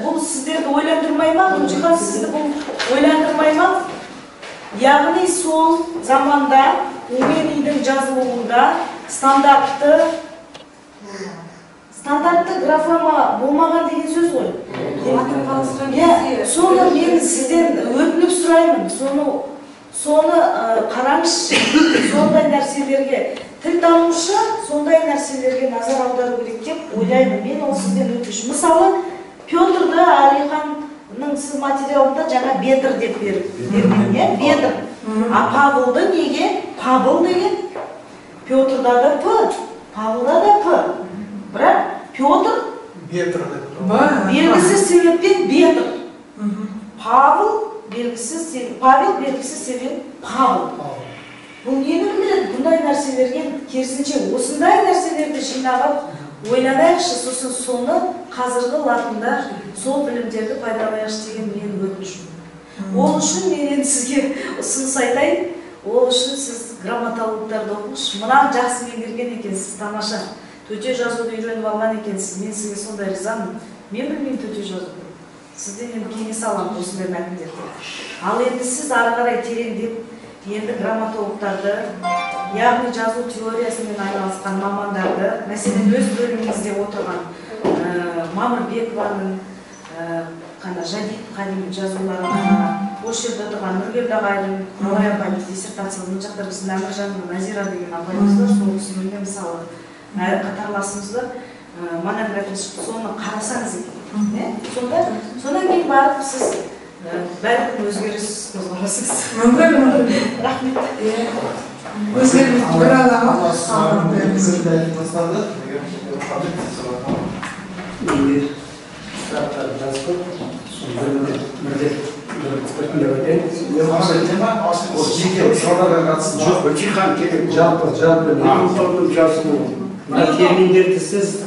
бұл сіздерді ойландырмай ма? Жихан сізді бұл ойландырмай ма? Яғни сол заманда умен идің жазылуында стандартты графема болмаған деген сөз ғой. Соны мен сізден өтініп сұраймын. Соны қараңызшы, сондай нәрселерге тіл танушы, сондай нәрселерге назар аудару керек деп ойлаймын. Мен ол сізден өтініш. Мысалы, Петрді Әлиханның сіз материалында жаңа Бедір деп берген, Бедір. А Павылды неге? Павыл деген. Петрда да П, Павылда да П. Бірақ Петр белгісіз себеппен Бедір. Павел белгісіз себеп Павыл. Бұл нені білдіреді? Бұндай нәрселерге керісінше осындай нәрселерді жинағып ойланайықшы, сосын соны қазіргі латында сол білімдерді пайдаланайықшы деген менің өтінішім. Ол үшін мен сізге ұсыныс айтайын. Ол үшін сіз грамматологтарды оқыңызшы. Мынаны жақсы меңгерген екенсіз, тамаша. Төте жазуды үйреніп алған екенсіз. Мен сізге сондай ризамын. Мен білмеймін төте жазуды. Сізден енді кеңес аламын осындай мәтіндерді. Ал енді сіз ары қарай тереңдеп, енді грамматологтарды, яғни жазу теориясымен айналысқан мамандарды, мәселен өз бөліміңізде отырған Мамырбекованың жадид қадим жазуларын, осы жерде отырған Нұргелді ағайдың, Абай апайдың диссертациялық мына жақтар біздің Әміржанның Назира деген апайымыз бар, сол кісінің мысалы қатарласымызды монографиясы шықты, соны қарасаңыз екен. Содан кейін барып сіз бәлкім өзгеріс қозғарасыз. Мүмкін. Рахмет. Өзгермейді, бір алаға Бөкейхан керек. жалпы Антонның жазылуы. мына терминдерді сіз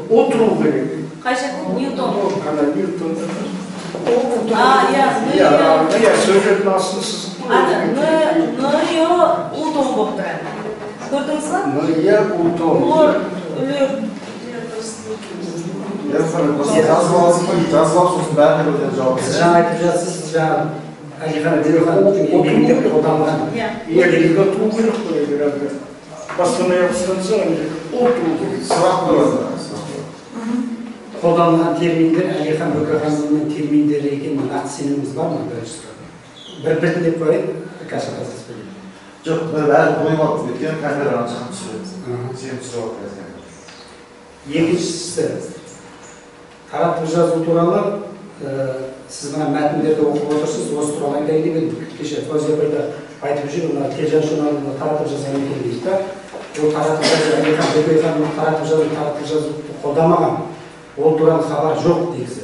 Отыру керек. Қайша Ньютон. Ана Ньютон. Иә, Сөйледің астын сыз. Ньо Утон болып тұрады. Көрдіңіз ба? Иә, Утон. Олар үлер. сіз жаңа айтып жатсыз, жаңа Әлихан Бөкейхановтың еңбегінде қолданылған Егерге тұру керек қой, егер постановление станса, отыру керек. қолданылған терминдер Әлихан Бөкейхановның терминдері екеніне нақты сеніміңіз бар ма? Біртіндеп қояйық, Каша Қазас біледі. Жоқ, бәрі қоймады, өйткені камерадан шығып түсіреді. Сен түсіріп отыр. Екіншісі, таратып жазу туралы сіз мына мәтіндерді оқып отырсыз, осы туралы айтайын деп едім. Кеше Фозия айтып жүр, мына телжан журналында таратып жазған екен дейді да. Ол таратып жазу, Әлихан Бөкейханов таратып жазу қолдамаған. Ол туралы хабар жоқ дегізі.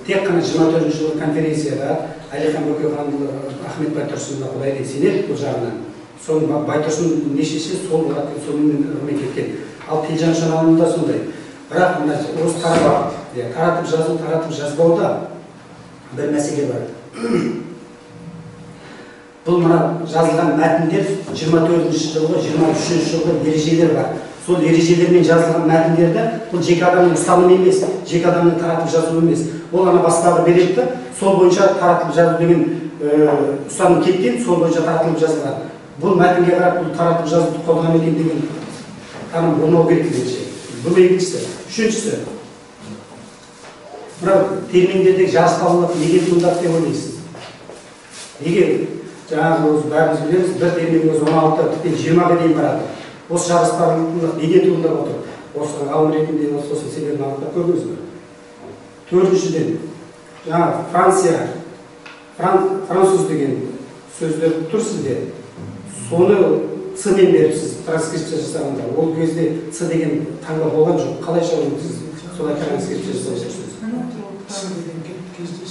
Тек қана 24 жылғы конференцияда Әлихан Бөкейханов Ахмет Байтұрсынға құдайдың сенеді бұл жағынан. Соны Байтұрсын нешесі сол сонымен ұрмай кеткен. Ал телжан журналында сондай. Бірақ мына осы таратып жазу, таратып жазбауда бір мәселе бар. Бұл мына жазылған мәтіндер 24 жылғы, 23 жылғы ережелер бар. Сол ережелермен жазылған мәтіндерді бұл жеке адамның ұстанымы емес, жеке адамның таратып жазуы емес. Ол ана бастағы береді, сол бойынша таратып жазу деген ұстаным кеткен, сол бойынша таратылып жазылған. Бұл мәтінге қарап бұл таратып жазуды қолданып екен деген таным болмау керек дегенше. Бұл екіншісі. Үшіншісі. Мынау терминдердегі жарыспалылық неге туындады деп ойлайсыз? Неге жаңағы бәріміз білеміз, бір терминнің өзі 16 тіптен 20-ға дейін барады. Осы жарыспалылық неден туындап отыр? Осы ғалым ретінде осы себебін анықтап көрдіңіз бе? Төртіншіден, жаңағы француз деген сөздер тұр сізде. Соны С-мен беріпсіз, транскрипция жасағанда. Ол кезде С деген таңба болған жоқ. Қалайша оны сіз солай транскрипция жасап жүрсіз?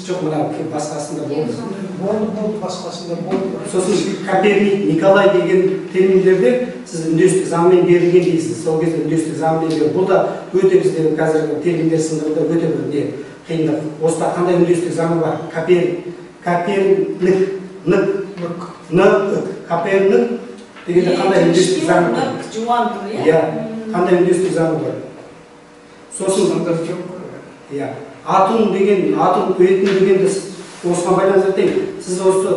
Жоқ, мына басқасында болды. Болды, басқасында болды. Сосын Коперник, Николай деген терминдерде сіз үндестік заңмен берілген дейсіз. Сол кезде үндестік заңмен берілген. Бұл да өте бізде қазіргі терминдер сындыруда өте бір не қиындық. Осыда қандай үндестік заңы бар? Коперник, Коперник дегенде қандай үндестік заңы бар? Иә, қандай үндестік заңы бар? Сосын иә, атом деген, атом өтін дегенді осыған байланысты айтайын. Сіз осы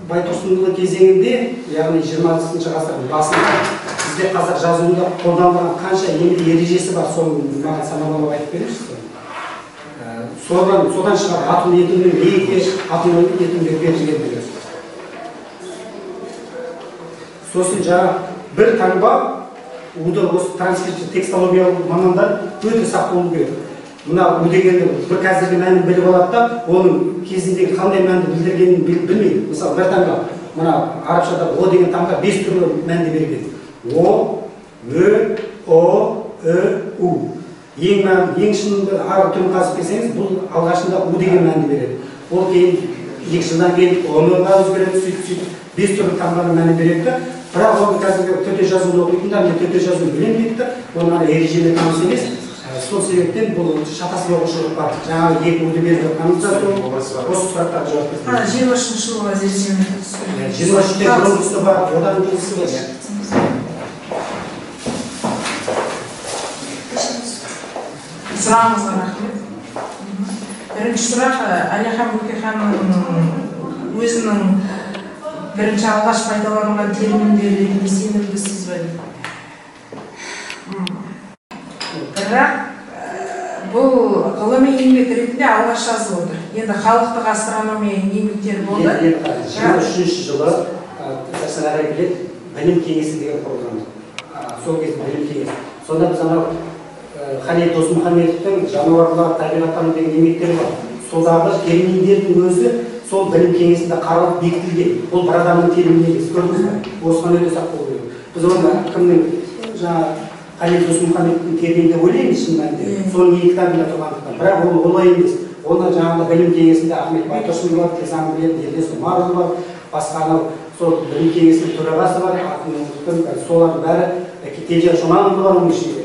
Байтұрсынұлы кезеңінде, яғни 20-шы ғасырдың басында бізде қазақ жазуында қолданылған қанша ережесі бар, соны маған санамалап айтып беріңізші. Содан шығар атом етімнің неге атом етімге берілгендігі. Сосын жаңа бір таңба уды осы транскрипция текстологиялық мамандар өте сақ болу керек. Мына у дегенді бір қазіргі мәнін біліп алады да, оның кезіндегі қандай мәнді білдіргенін білмейді. Мысалы, бір таңба, мына арабшада о деген таңба 5 түрлі мәнді берген. О, Ö, O, Ö, U. Ең шынында ары түрін қазып келсеңіз, бұл алғашында у деген мәнді береді. Ол кейін 2 жылдан кейін оны өзгереді, сөйтіп 5 түрлі таңбаның мәні береді. Бірақ оны қазіргі төте жазуды оқитындар, мен төте жазуды білем дейді, оның ережелер таныс емес. Сол себептен бұл шатасып оқушылық бар. Жаңағы екі уды берді қанымызда осы сұрақтарға жауап берді. 23 жылға зерттеумен түскен. 23-те бұрынғысы бар, одан кейінгісі бар. Сұрағыңызға рахмет. Бірінші сұрақ, Әлихан Бөкейханов өзінің бірінші алғаш пайдаланған терминдеріне сенімдісіз бе? Бірақ бұл ғылыми еңбек ретінде алғаш жазылып отыр. Енді халықтық астрономия еңбектері болды. 23 жылы Сәрсен Ағайбілет білім кеңесі деген құрылған. Сол кезде білім кеңесі. Сонда біз анау Халел Досмұхамедовтің жануарлар табиғаттану деген еңбектері бар. содағы терминдердің өзі сол білім кеңесінде қаралып бекітілген. Ол бір адамның термині емес, көрдіңіз бе? Осыған өте сақ болу керек. Біз оны кімнің жаңа Қалет Досмұхамедовтің термині деп ойлаймыз шын мәнінде. Соның екі кітабында тұрғандықтан. Бірақ ол олай емес. Оны жаңағыда білім кеңесінде Ахмет Байтұрсынов бар, Ассамблеяда Елдес Омаров бар, басқа анау сол білім кеңесінің төрағасы бар, атын ұмыттым, солардың бәрі Тежер Жұманов бар оның ішінде.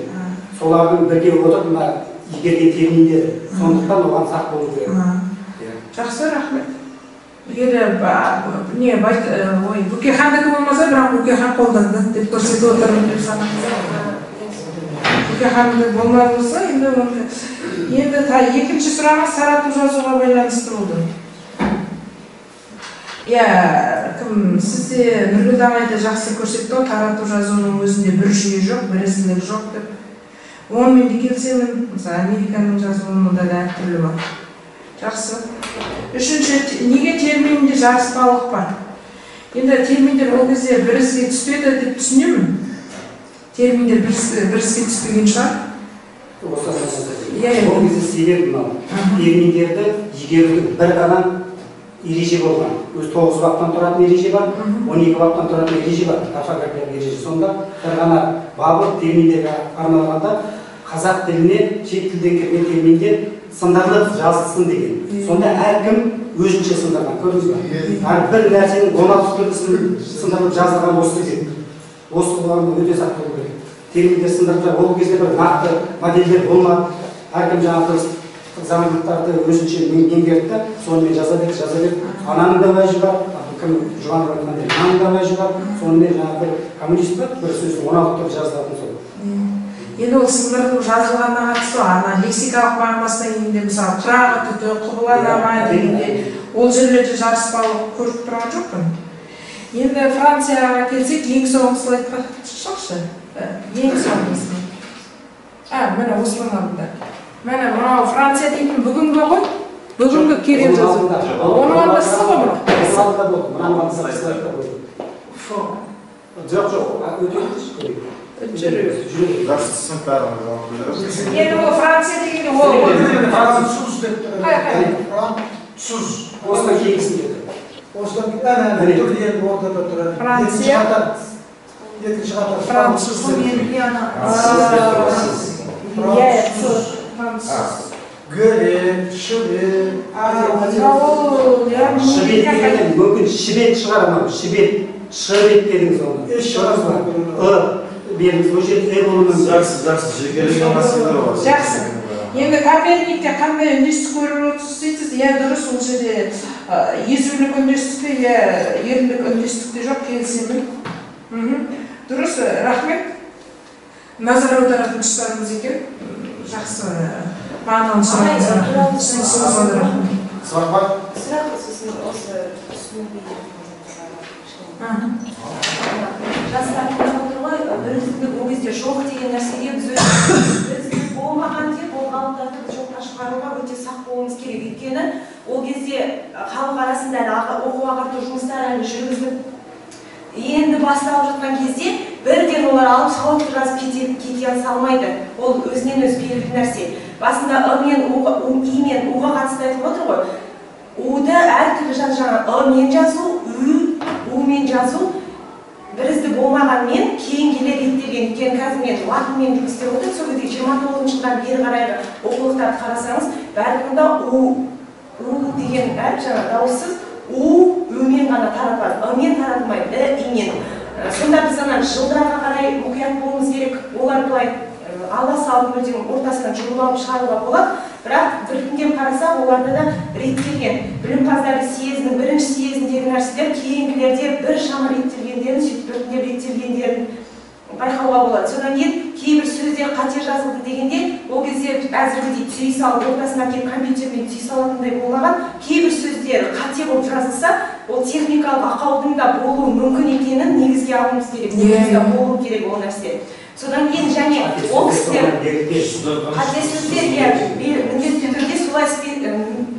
Солардың бірге отырып мына игерген терминдері. Сондықтан оған сақ болу керек. Жақсы, рахмет. Егер не Бөкейхандікі болмаса, бірақ Бөкейхан қолданды деп көрсетіп отырмын деп санаймын. Бөкейхандікі болмады болса, енді екінші сұрағы тарату жазуға байланысты болды. Кім сізде Нұргүл ағайды жақсы көрсетті, тарату жазуының өзінде бір жүйе жоқ, бірізділік жоқ деп. Онымен де келісемін, мысалы Американың жазуында да әртүрлі бар. Жақсы. Үшінші, неге терминде жарыспалық бар? Енді терминдер ол кезде біріске түспеді деп түсінемін. Терминдер біріске түспеген шығар. Ол кезде себеп мынау. Терминдерді игерудің бір ғана ереже болған. Өз 9 баптан тұратын ереже бар, 12 баптан тұратын ереже бар. Орфографиялық ереже. Сонда бір ғана бабы терминдерге арналғанда қазақ тіліне шет тілден келген терминдер сындарлы жазылсын деген. Сонда әркім өзінше сындырған, көрдіңіз бе? Бір нәрсенің 16 түрлі сындырылып жазылған осы деп. Осы болғанда өте сақ болу керек. Терминдер сындырылып, ол кезде бір нақты модельдер болмады. Әркім жаңағы заңдылықтарды өзінше меңгерді, сонымен жаза берді. Ананың да уәжі бар, кім Жұбанов айтқандай, ананың да уәжі бар. Сонымен жаңағы бір коммунист бар, бір сөздің 16 түрлі жазылатын сол. Енді ол сындырылып жазылғанына қатысты, ана лексикалық мағынасына келгенде, мысалы, қырағы түті, құбыланама дегенде, ол жерлерде жарыспалық көріп тұрған жоқпын. Енді Францияға келсек, ең соңғы слайдқа шықшы. Ең соңғы слайд. Міне осының алдында. Міне мынау Франция дейтін бүгінгі ғой, бүгінгі керек жазу. Оның алдында сіз ғой мұны? Оның алдында болды, мұның алдында слайдта болды. Жоқ, өте енді ол Франция дегенде ол Француз деп Француз. осыдан кейінсін деді. Осыдан түрден ортада тұрады. Франция. Екінші қатар Француз. Гөре, шөбе. Шыбет дегеннен мүмкін шыбет шығар анау, шыбет, шыбет дедіңіз оны. Беріңіз, ол жерде болуы мүмкін. Жақсы, жекелеген мәселелер бар. Жақсы. Енді Коперникте қандай үндестік көріп отырсыз дейсіз? Дұрыс, ол жерде езулік үндестік пе, ерлік үндестік те жоқ, келісемін. Дұрыс, рахмет. Назар аударатын тұстарыңыз екен. Жақсы. Мағыналы сұрағыңызға. Сұрақ бар? Сұрақ сосын осы түсінуге жастар тыңдап отыр ғой, бірізділік ол кезде жоқ деген нәрсеге біз бірізділік болмаған деп ол ғалымдарды жоққа шығаруға өте сақ болуымыз керек. Өйткені ол кезде халық арасында оқу-ағарту жұмыстары әлі жүргізіліп енді басталып жатқан кезде бірден олар алып сауатты жазып кете салмайды. Ол өзінен өзі белгілі нәрсе. Басында ы мен и мен уға қатысты айтып отыр ғой. У-ды әртүрлі ы-мен жазу, у-мен жазу бірізді болмағанмен кейін келе реттелген. Өйткені қазір мен латынмен жұмыс істеп отырмын. Сол кезде 29 жылдан бері қарайғы оқулықтарды қарасаңыз, бәрінде у деген әріп дауыссыз у-мен ғана таратылады, ы-мен таратылмайды, и-мен. Сонда біз жылдарға қарай мұқият болуымыз керек. Олар былай ала салып мүлдем ортасынан жұлып шығаруға болады. Бірақ біртіндеп қарасақ, оларда да реттелген. Білімпаздары съездің бірінші съезіндегі нәрселер кейінгілерде бір шама реттелгендерін, сөйтіп біртіндеп реттелгендерін байқауға болады. Содан кейін кейбір сөздер қате жазылды дегенде, ол кезде әзіргідей түйе салып, ортасына келіп компьютермен түйе салатындай болмаған. Кейбір сөздер қате болып жазылса, ол техникалық ақаудың да болуы мүмкін екенін негізге алуымыз керек. Негізге болу керек ол нәрсе. Содан кейін және ол кісілер қате сөздер міндетті түрде солай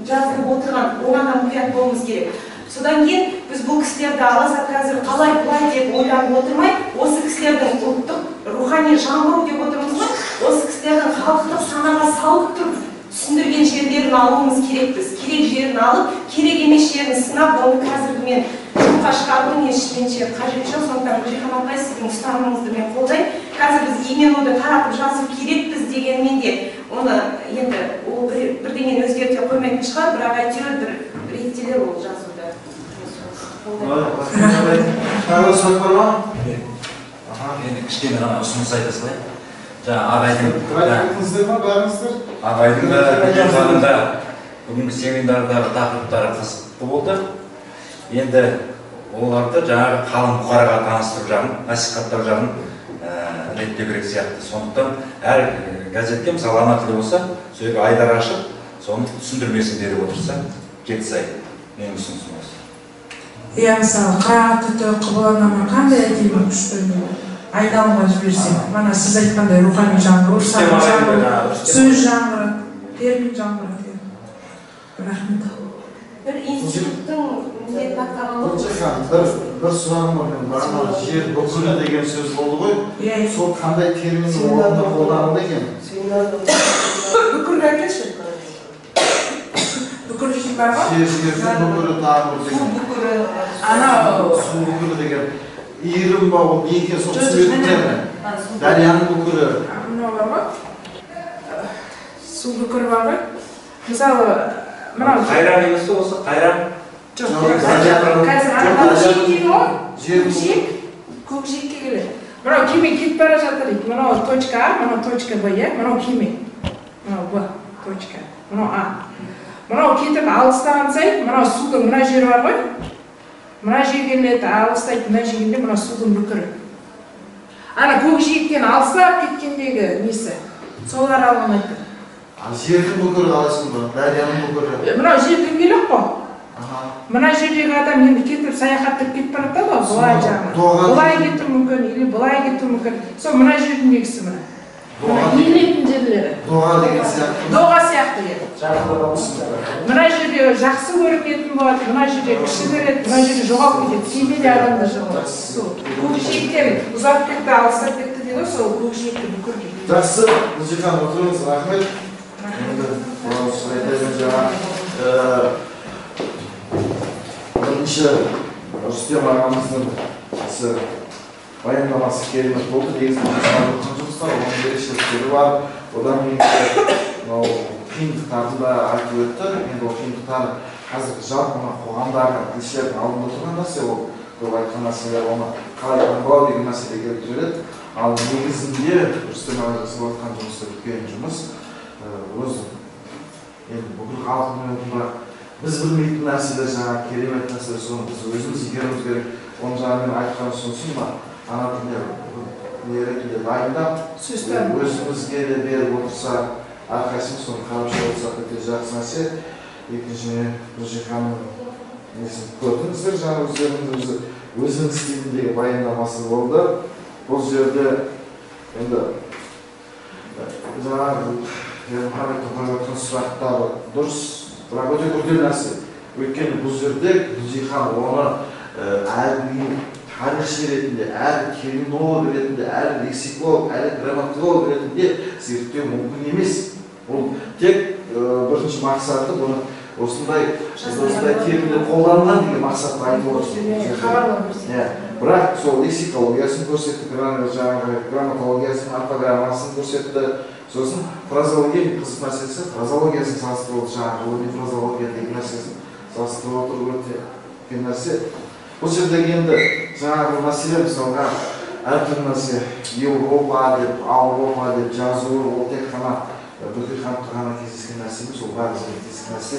жазылып отырған, оған да мұқият болуымыз керек. Содан кейін біз бұл кісілерді аласақ қазір қалай бұлай деп ойланып отырмай, осы кісілердің ұлттық рухани жаңғыру деп отырмыз ғой, осы кісілердің халықтық санаға салып тұрып түсіндірген жерлерін алуымыз керекпіз. Керек жерін алып, керек емес жерін сынап, оны қазір мен жұмысқа шығарудың ешкімше қажет жоқ. Сондықтан Гүлжихан апай, сіздің ұстанымыңызды мен қолдаймын. Қазір біз именно таратып жазу керекпіз дегенмен де оны енді ол бірдеңені өзгерте қоймайтын шығар, бірақ әйтеуір бір реттелер ол жазуды. Тағы сұрақ бар ма? Енді кішкене ғана ұсыныс айта салайын. Ағайдың да бүгінгі семинардағы тақырыптары қызықты болды. Енді оларды жаңағы қалың бұқараға таныстыру жағын, насихаттау жағын реттеу керек сияқты. Сондықтан әр газетке, мысалы ана тілі болса, сол жерге айдар ашып, соның түсіндірмесін беріп отырса, жетсай. Менің ұсынысым осы. Иә, мысалы, қырағат түті, құбыланама қандай әдемі күшті айналымға жіберсек, мана сіз айтқандай рухани жаңғыру, сана жаңғыру, сөз жаңғыру, термин жаңғыру. Рахмет. Бір институттың міндетін атқару. Бір сұрағым бар, бағана жер бүкілі деген сөз болды ғой. Сол қандай терминнің орнында қолданылды екен? Бүкіл әкеші. Бүкіл үшін бар ма? Жердің бүкілі тағы бір деген. Су бүкілі деген. Иірім ба, ол не екен, сол түсінбедіңдер. Дарияның бүкілі. Мынау бар ма? Су бүкілі бар ғой. Мысалы, мынау... Қайран емес осы, қайран? Жоқ, қазір көкжиек дейді ғой? Көкжиекке келеді. Мынау кеме кетіп бара жатыр дейді. Мынау точка А, мынау точка Б, мынау кеме. Мынау Б, точка. Мынау А. Мынау кетіп алыстаған сайын, мынау судың мына жері бар ғой? Мына жегенледі, алыстайды, мына жегенде мына судың бүкірі. Ана көкжиектен алыстап кеткендегі несі? Сол аралығын айтты. Жердің бүкірі қалайсың ба? Дарияның бүкірі? Мынау жердің келек қой. Мына жердегі адам енді кетіп саяхаттап кетіп барады ғой, бұлай жағына. Бұлай кету мүмкін, или бұлай кету мүмкін. Сол мына жердегісі мына. Иілетін жерлері. Доға деген сияқты. Доға сияқты еді. Мына жерде жақсы көрінетін болады, мына жерде кіші көреді, мына жерде жоғалып кетеді. Кейде де адамда жоғалады. Сол көкжиектен ұзап кетті, алыстап кетті дейді, сол көкжиекті бүкір кетті. Жақсы, Гүлжихан, отырыңыз, рахмет. Енді бірінші Рүстем ағамыздың баяндамасы керемет болды. Негізінде жұмыстар, оның ерекшеліктері бар. Одан қиындықтарды да айтып өтті. Енді ол қиындықтар қазір жалпы қоғамдағы тілшілердің алдында отырған нәрсе, ол көп айтқан нәрселер, оны қалай таңбалау деген мәселе келіп жүреді. Ал негізінде Рүстем аға жасап жатқан жұмысы үлкен жұмыс. Өзі енді бүкіл халықтың алдында біз білмейтін нәрселер, жаңағы керемет нәрселер, соны біз өзіміз игеруіміз керек. Оның жаңағы мен айтқан сосын ба, ана тілде ретінде дайындап, өзімізге де беріп отырса, әрқайсымыз соны қарап шығып өте жақсы нәрсе. Екіншіден, Гүлжиханның несін көрдіңіздер, жаңағы өзінің стиліндегі баяндамасы болды. Бұл жерде енді жаңағы Мұхаммедтің қойып жатқан сұрақтары дұрыс, бірақ өте күрделі нәрсе. Өйткені бұл жерде Гүлжихан оны әрі тарихшы ретінде, әрі терминолог ретінде, әрі лексиколог, әрі грамматолог ретінде зерттеу мүмкін емес. Ол тек бірінші мақсаты бұны осындай терминді қолданған деген мақсатты айтып отыр. Бірақ сол лексикологиясын көрсетті, грамматологиясын, орфограммасын көрсетті. Сосын фразология қызық нәрсесі, фразологиясын салыстырып отыр, жаңағы ғылыми фразология деген нәрсесін салыстырып отыр өте үлкен нәрсе. Бұл жердегі енді жаңағы мәселе мысалға әртүрлі нәрсе Еуропа деп, Ауропа деп жазу, ол тек қана Гүлжиханға ғана кездескен нәрсе емес, ол бәрімізге кездескен нәрсе.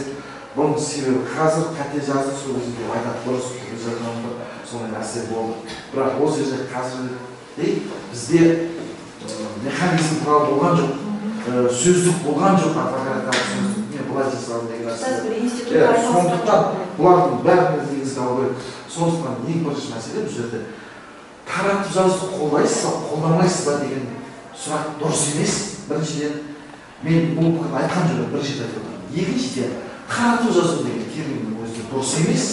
Бұның себебі қазір қате жазу сол кезде айтады дұрыс Гүлжиханға сондай нәрсе болды. Бірақ ол жерде қазір бізде механизм туралы болған жоқ, сөздік болған жоқ, орфографиялық сөздік, мен былай жасадым деген нәрсе. Сондықтан бұлардың бәріне негізгі алу керек. Сондықтан ең бірінші мәселе бұл жерде таратып жазуды қолдайсыз ба, қолдамайсыз ба деген сұрақ дұрыс емес. Біріншіден, мен бұл пікірді айтқан жоқпын, бірінші рет айтып отырмын. Екіншіден, таратып жазу деген терминнің өзі дұрыс емес.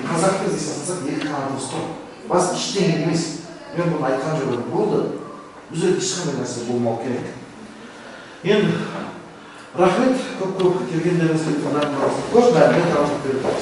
Қазақ тілінде салсақ екі қана дұрыс тұр. Басқа ештеңе емес. Мен бұны айтқан жоқпын, болды. бұл жерде ешқандай нәрсе болмау керек. Енді рахмет, көп келгендеріңізге көп мәлімет алып бердік.